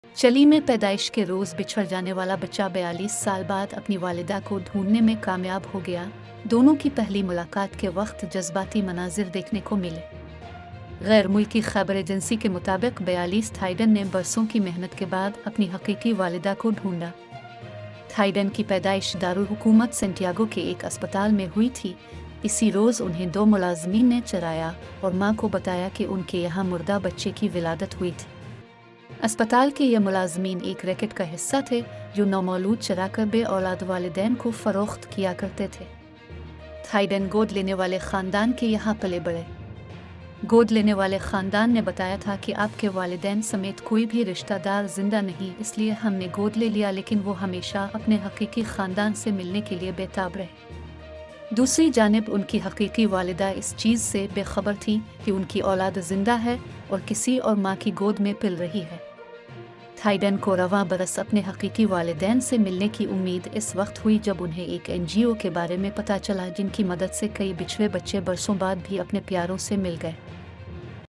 चली में पैदाइश के रोज़ बिछड़ जाने वाला बच्चा 42 साल बाद अपनी वालिदा को ढूंढने में कामयाब हो गया। दोनों की पहली मुलाकात के वक्त जज्बाती मनाजिर देखने को मिले। गैर मुल्की खबर एजेंसी के मुताबिक 42 थाइडन ने बरसों की मेहनत के बाद अपनी हकीकी वालिदा को ढूंढा। थाइडन की पैदाइश दारुल हुकूमत सेंटियागो के एक अस्पताल में हुई थी। इसी रोज़ उन्हें 2 मुलाजमीन ने चराया और मां को बताया कि उनके यहाँ मुर्दा बच्चे की विलादत हुई थी। अस्पताल के ये मुलाजमीन एक रैकेट का हिस्सा थे जो नौमौलूद चराकर बे औलाद वालिदैन को फ़रोख्त किया करते थे। थाइडन गोद लेने वाले ख़ानदान के यहाँ पले बढ़े। गोद लेने वाले ख़ानदान ने बताया था कि आपके वालिदैन समेत कोई भी रिश्तेदार ज़िंदा नहीं, इसलिए हमने गोद ले लिया, लेकिन वो हमेशा अपने हकीकी ख़ानदान से मिलने के लिए बेताब रहे। दूसरी जानिब उनकी हकीकी वालिदा इस चीज़ से बेखबर थी कि उनकी औलाद ज़िंदा है और किसी और माँ की गोद में पिल रही है। थाइडन को रवां बरस अपने हकीकी वालिदैन से मिलने की उम्मीद इस वक्त हुई जब उन्हें एक NGO के बारे में पता चला जिनकी मदद से कई बिछड़े बच्चे बरसों बाद भी अपने प्यारों से मिल गए।